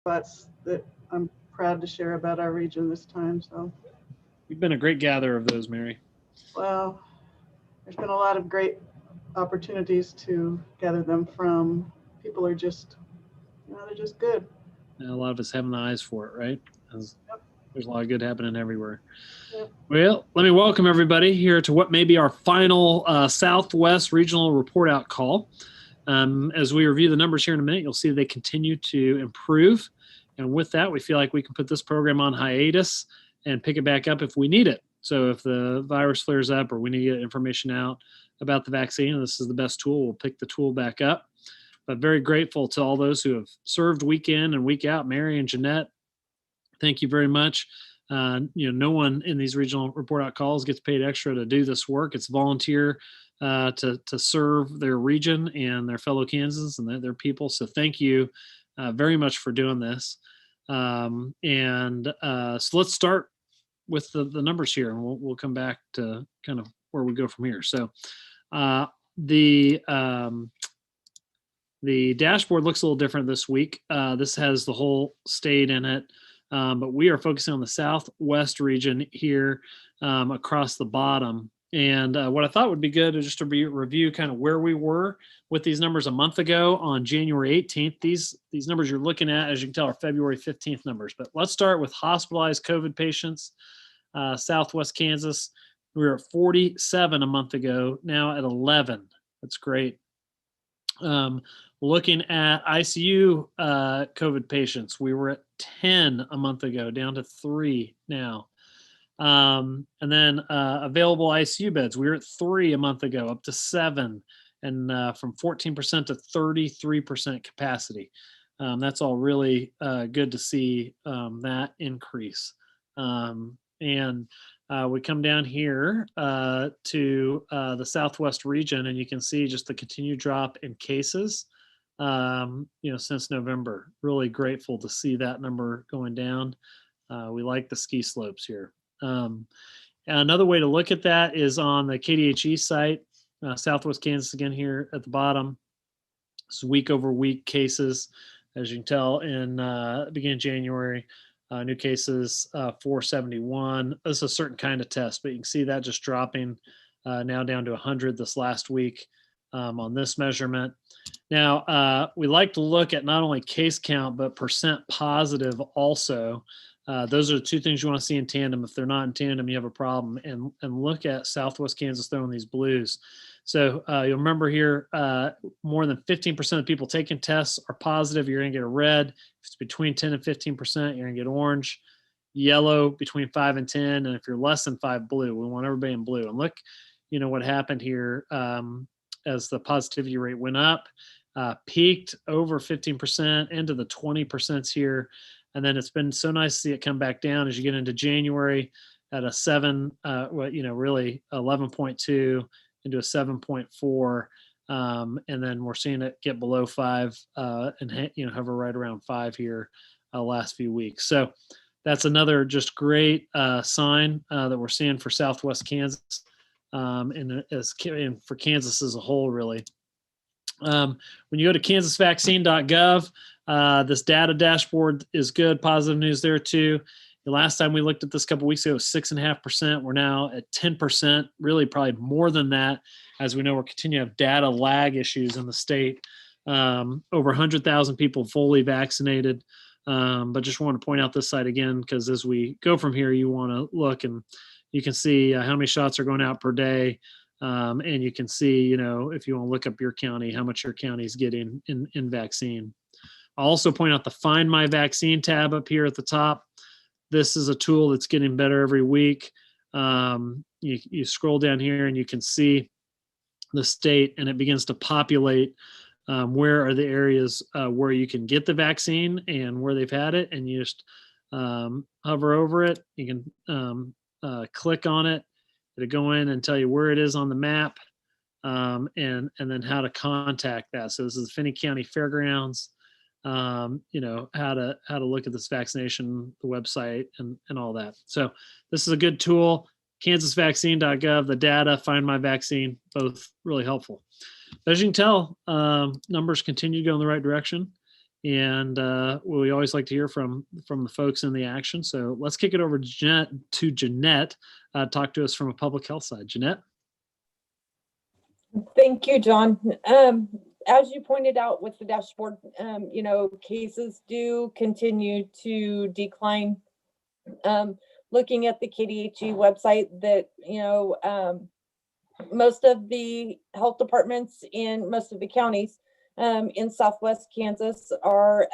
spots that I'm proud to share about our region this time. So, You've been a great gatherer of those, Mary. well, there's been a lot of great opportunities to gather them from. People are just, they're just good. A lot of us having the eyes for it, right? Yep, There's a lot of good happening everywhere. yep. Well, let me welcome everybody here to what may be our final Southwest Regional Report Out call. As we review the numbers here in a minute, you'll see they continue to improve. And with that, we feel like we can put this program on hiatus and pick it back up if we need it. So if the virus flares up or we need to get information out about the vaccine, and this is the best tool, we'll pick the tool back up. But very grateful to all those who have served week in and week out. Mary and Jeanette, thank you very much. No one in these regional report out calls gets paid extra to do this work. It's volunteer to serve their region and their fellow Kansans and their people. So thank you very much for doing this. So let's start with the numbers here, and we'll come back to kind of where we go from here. So the dashboard looks a little different this week. This has the whole state in it. But we are focusing on the Southwest region here across the bottom. And what I thought would be good is just to review kind of where we were with these numbers a month ago on January 18th. These numbers you're looking at, as you can tell, are February 15th numbers. But let's start with hospitalized COVID patients. Southwest Kansas, we were at 47 a month ago, now at 11. That's great. Looking at ICU COVID patients, we were at 10 a month ago, down to 3 now. And then available ICU beds, we were at 3 a month ago, up to 7, and from 14% to 33% capacity. That's all really good to see that increase. And we come down here to the Southwest region, and you can see just the continued drop in cases, since November. Really grateful to see that number going down. We like the ski slopes here. Another way to look at that is on the KDHE site, Southwest Kansas again here at the bottom. It's week over week cases, as you can tell, in beginning of January. New cases, 471. This is a certain kind of test, but you can see that just dropping now down to 100 this last week on this measurement. Now, we like to look at not only case count, but percent positive also. Those are the two things you want to see in tandem. If they're not in tandem, you have a problem. And look at Southwest Kansas throwing these blues. So you'll remember here, more than 15% of people taking tests are positive. You're going to get a red. If it's between 10 and 15%, you're going to get orange. Yellow between 5 and 10. And if you're less than 5, blue. We want everybody in blue. And look, what happened here as the positivity rate went up, peaked over 15% into the 20% here. And then it's been so nice to see it come back down as you get into January at a 7, really 11.2 into a 7.4. And then we're seeing it get below 5 and hover right around 5 here last few weeks. So that's another just great sign that we're seeing for Southwest Kansas and for Kansas as a whole, really. When you go to kansasvaccine.gov, this data dashboard is good. Positive news there too. The last time we looked at this a couple weeks ago, it was 6.5%. We're now at 10%, really probably more than that. As we know, we're continuing to have data lag issues in the state. Over 100,000 people fully vaccinated. But just want to point out this side again, because as we go from here, you want to look and you can see how many shots are going out per day. And you can see, if you want to look up your county, how much your county is getting in vaccine. I'll also point out the Find My Vaccine tab up here at the top. This is a tool that's getting better every week. You scroll down here and you can see the state, and it begins to populate where are the areas where you can get the vaccine and where they've had it. And you just hover over it. You can click on it. It'll go in and tell you where it is on the map, and then how to contact that. So this is Finney County Fairgrounds. How to look at this vaccination, the website, and all that. So this is a good tool. kansasvaccine.gov, the data, Find My Vaccine, both really helpful. But as you can tell, numbers continue to go in the right direction. And we always like to hear from the folks in the action. So let's kick it over to Jeanette. Talk to us from a public health side. Jeanette? Thank you, John. As you pointed out with the dashboard, cases do continue to decline. Looking at the KDHE website, that most of the health departments in most of the counties in Southwest Kansas are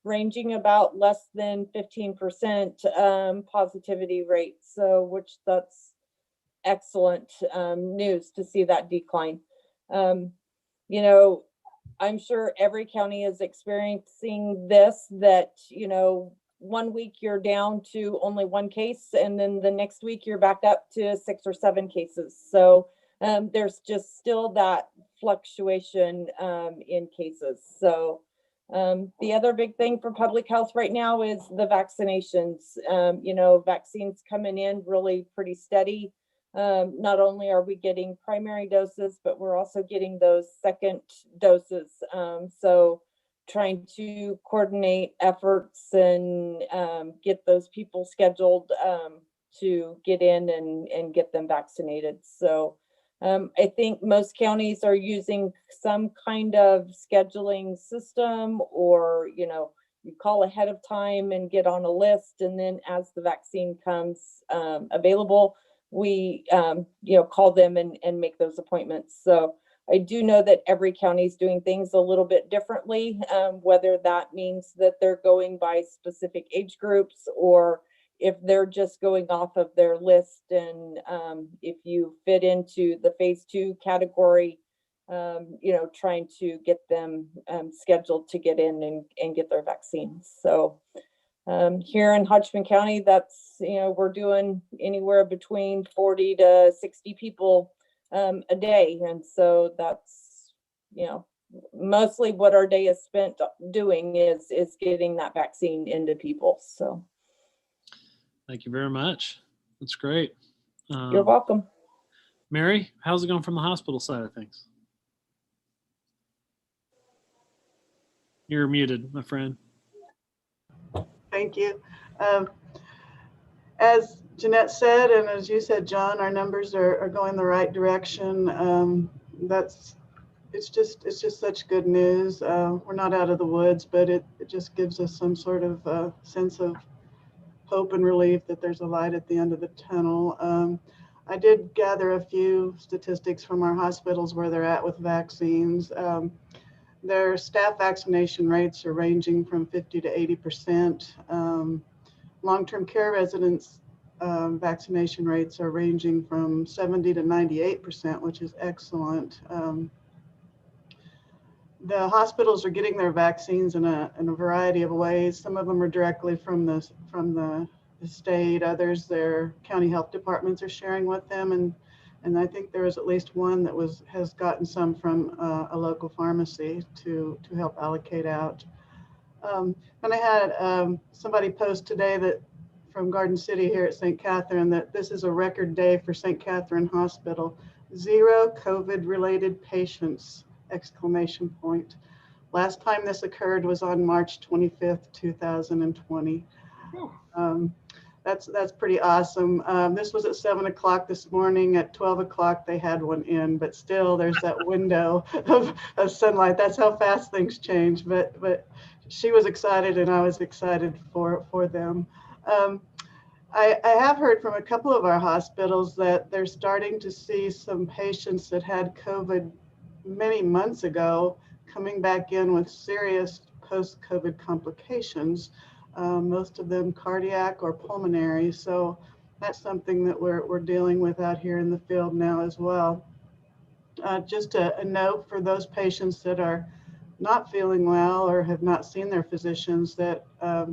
ranging about less than 15% positivity rate. So, which that's excellent news to see that decline. I'm sure every county is experiencing this, that, 1 week you're down to only 1 case, and then the next week you're back up to 6 or 7 cases. So there's just still that fluctuation in cases. So the other big thing for public health right now is the vaccinations. Vaccines coming in really pretty steady. Not only are we getting primary doses, but we're also getting those second doses. So trying to coordinate efforts and get those people scheduled to get in and get them vaccinated. So I think most counties are using some kind of scheduling system, or, you call ahead of time and get on a list. And then as the vaccine comes available, we, call them and make those appointments. So I do know that every county is doing things a little bit differently, whether that means that they're going by specific age groups, or if they're just going off of their list. And if you fit into the phase 2 category, trying to get them scheduled to get in and get their vaccines. So here in Hodgman County, that's, we're doing anywhere between 40 to 60 people a day. And so that's, mostly what our day is spent doing is getting that vaccine into people. So Thank you very much. That's great. You're welcome. Mary, how's it going from the hospital side of things? You're muted, my friend. Thank you. As Jeanette said, and as you said, John, our numbers are going the right direction. It's just such good news. We're not out of the woods, but it just gives us some sort of sense of hope and relief that there's a light at the end of the tunnel. I did gather a few statistics from our hospitals where they're at with vaccines. Their staff vaccination rates are ranging from 50 to 80%. Long-term care residents vaccination rates are ranging from 70 to 98%, which is excellent. The hospitals are getting their vaccines in a variety of ways. Some of them are directly from the state. Others, their county health departments are sharing with them, and I think there is at least one that has gotten some from a local pharmacy to help allocate out. And I had somebody post today that from Garden City here at St. Catherine that this is a record day for St. Catherine Hospital. 0 COVID-related patients! Exclamation point. Last time this occurred was on March 25th, 2020. That's pretty awesome. This was at 7 o'clock this morning. At 12 o'clock, they had one in, but still there's that window of sunlight. That's how fast things change. But she was excited and I was excited for them. I have heard from a couple of our hospitals that they're starting to see some patients that had COVID many months ago coming back in with serious post-COVID complications, most of them cardiac or pulmonary. So that's something that we're dealing with out here in the field now as well. Just a note for those patients that are not feeling well or have not seen their physicians, that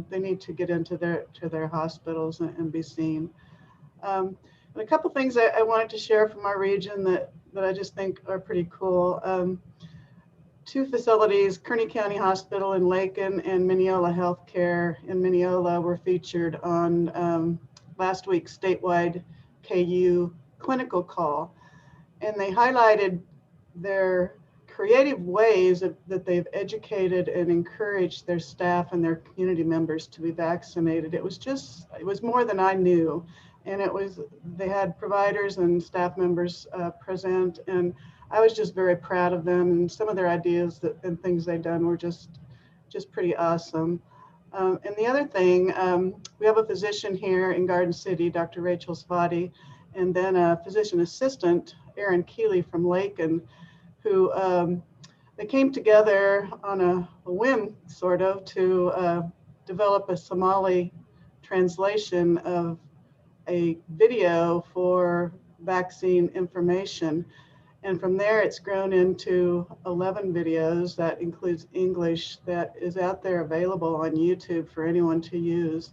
they need to get into their hospitals and be seen. And a couple things I wanted to share from our region that I just think are pretty cool. 2 facilities, Kearney County Hospital in Lakin and Mineola Healthcare in Mineola, were featured on last week's statewide KU clinical call. And they highlighted their creative ways that they've educated and encouraged their staff and their community members to be vaccinated. It was more than I knew. And they had providers and staff members present, and I was just very proud of them. And some of their ideas and things they've done were just pretty awesome. And the other thing, we have a physician here in Garden City, Dr. Rachel Svati, and then a physician assistant, Erin Keeley from Lakin, who they came together on a whim, sort of, to develop a Somali translation of a video for vaccine information. And from there, it's grown into 11 videos that includes English that is out there available on YouTube for anyone to use.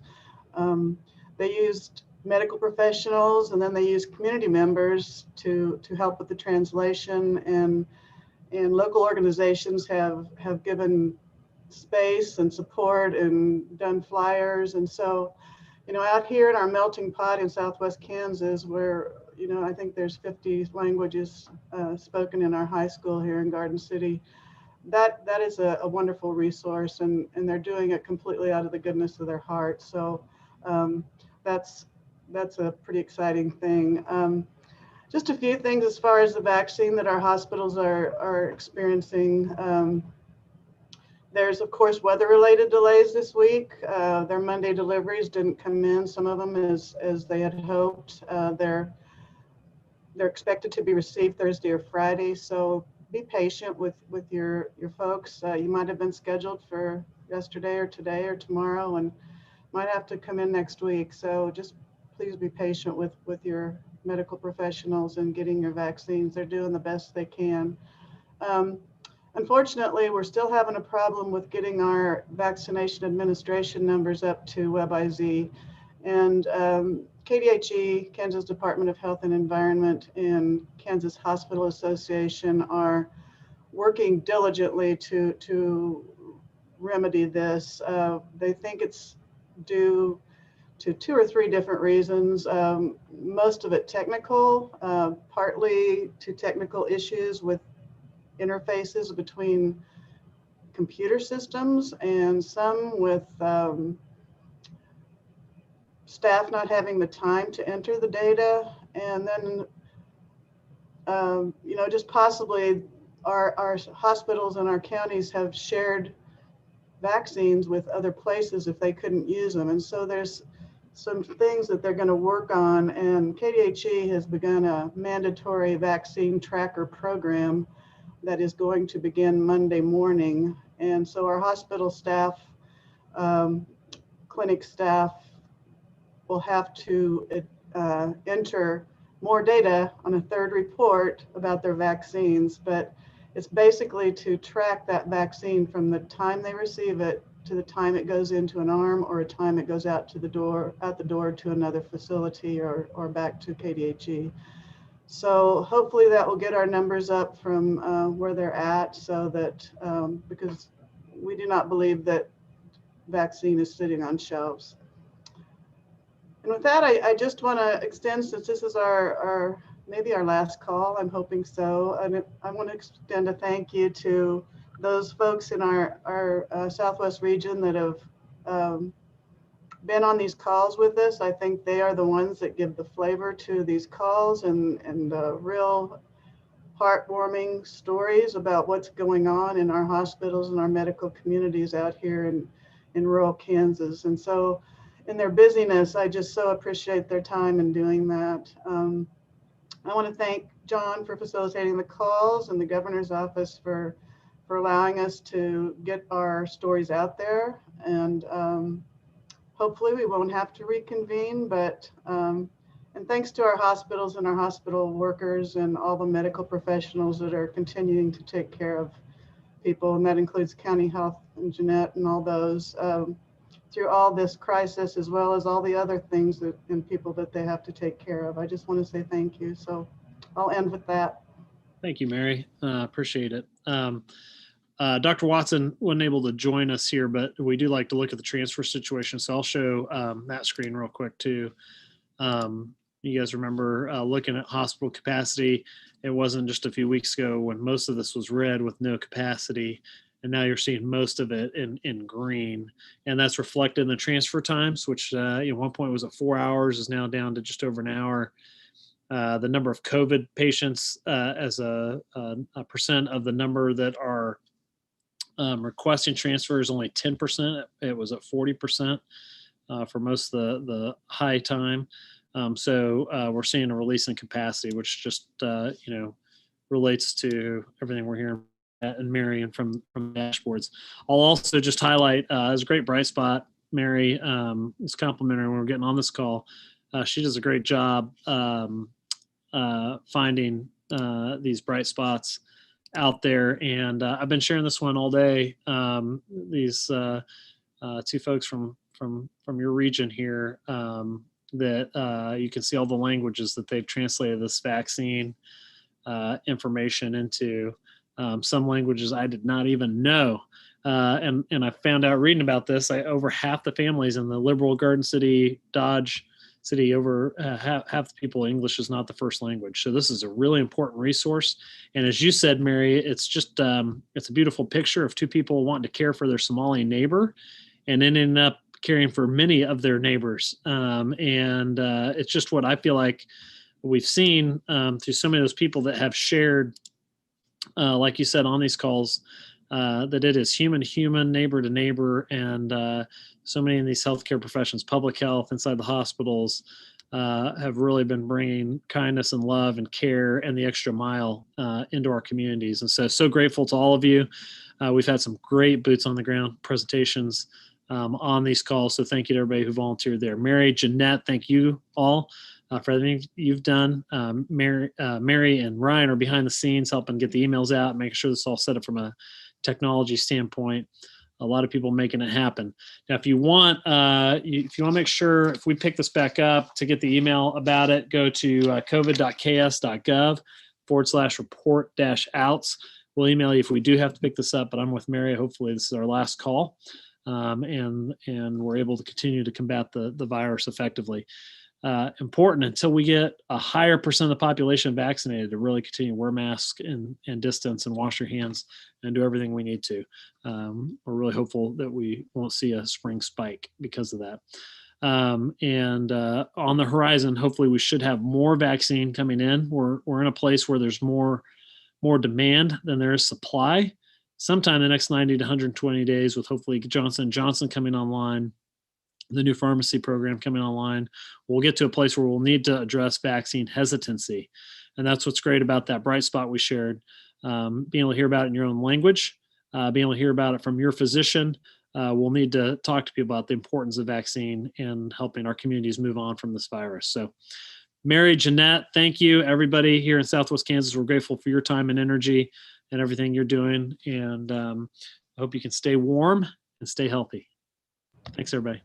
They used medical professionals, and then they used community members to help with the translation, and local organizations have given space and support and done flyers. And so, out here in our melting pot in Southwest Kansas, where, I think there's 50 languages spoken in our high school here in Garden City, that is a wonderful resource, and they're doing it completely out of the goodness of their heart. So that's a pretty exciting thing. Just a few things as far as the vaccine that our hospitals are experiencing. There's, of course, weather-related delays this week. Their Monday deliveries didn't come in, some of them as they had hoped. They're expected to be received Thursday or Friday, so be patient with your folks. You might have been scheduled for yesterday or today or tomorrow and might have to come in next week. So just please be patient with your medical professionals and getting your vaccines. They're doing the best they can. Unfortunately, we're still having a problem with getting our vaccination administration numbers up to WebIZ. And KDHE, Kansas Department of Health and Environment, and Kansas Hospital Association are working diligently to remedy this. They think it's due to 2 or 3 different reasons. Most of it technical, partly to technical issues with interfaces between computer systems, and some with staff not having the time to enter the data. And then, just possibly our hospitals and our counties have shared vaccines with other places if they couldn't use them. And so there's some things that they're going to work on, and KDHE has begun a mandatory vaccine tracker program that is going to begin Monday morning. And so our hospital staff, clinic staff will have to enter more data on a third report about their vaccines, but it's basically to track that vaccine from the time they receive it to the time it goes into an arm, or a time it goes out the door to another facility, or back to KDHE. So hopefully that will get our numbers up from where they're at, so that because we do not believe that vaccine is sitting on shelves. And with that, I just want to extend, since this is our maybe our last call, I'm hoping so, and I want to extend a thank you to those folks in our Southwest region that have been on these calls with us. I think they are the ones that give the flavor to these calls, and real heartwarming stories about what's going on in our hospitals and our medical communities out here in rural Kansas. And so in their busyness, I just so appreciate their time in doing that. I want to thank John for facilitating the calls, and the governor's office for allowing us to get our stories out there. And hopefully we won't have to reconvene, but and thanks to our hospitals and our hospital workers and all the medical professionals that are continuing to take care of people, and that includes County Health and Jeanette and all those through all this crisis, as well as all the other things and people that they have to take care of. I just want to say thank you. So I'll end with that. Thank you, Mary. Appreciate it. Dr. Watson wasn't able to join us here, but we do like to look at the transfer situation. So I'll show that screen real quick too. You guys remember looking at hospital capacity. It wasn't just a few weeks ago when most of this was red with no capacity. And now you're seeing most of it in green. And that's reflected in the transfer times, which at one point was at 4 hours, is now down to just over an hour. The number of COVID patients as a percent of the number that are requesting transfer is only 10%. It was at 40% for most of the high time. So we're seeing a release in capacity, which just relates to everything we're hearing and Mary and from dashboards. I'll also just highlight as a great bright spot, Mary. It's complimentary when we're getting on this call. She does a great job finding these bright spots out there, and I've been sharing this one all day. These two folks from your region here that you can see all the languages that they've translated this vaccine information into. Some languages I did not even know. And I found out reading about this, over half the families in the liberal Garden City, Dodge City, over half the people, English is not the first language. So this is a really important resource. And as you said, Mary, it's just, it's a beautiful picture of two people wanting to care for their Somali neighbor and ending up caring for many of their neighbors. And it's just what I feel like we've seen through so many of those people that have shared, like you said on these calls, that it is human to human, neighbor to neighbor, and so many in these healthcare professions, public health inside the hospitals, have really been bringing kindness and love and care and the extra mile into our communities. And so grateful to all of you. We've had some great boots on the ground presentations on these calls. So thank you to everybody who volunteered there. Mary, Jeanette, thank you all for everything you've done. Mary and Ryan are behind the scenes helping get the emails out, making sure this is all set up from a technology standpoint. A lot of people making it happen. Now, if you want to make sure, if we pick this back up to get the email about it, go to covid.ks.gov/report-outs. We'll email you if we do have to pick this up, but I'm with Mary. Hopefully this is our last call, and we're able to continue to combat the virus effectively. Important until we get a higher percent of the population vaccinated to really continue to wear masks and distance and wash your hands and do everything we need to. We're really hopeful that we won't see a spring spike because of that. And on the horizon, hopefully we should have more vaccine coming in. We're in a place where there's more demand than there is supply. Sometime in the next 90 to 120 days, with hopefully Johnson & Johnson coming online, the new pharmacy program coming online, we'll get to a place where we'll need to address vaccine hesitancy. And that's what's great about that bright spot we shared. Being able to hear about it in your own language, being able to hear about it from your physician. We'll need to talk to people about the importance of vaccine and helping our communities move on from this virus. So Mary, Jeanette, thank you. Everybody here in Southwest Kansas, we're grateful for your time and energy and everything you're doing. And I hope you can stay warm and stay healthy. Thanks, everybody.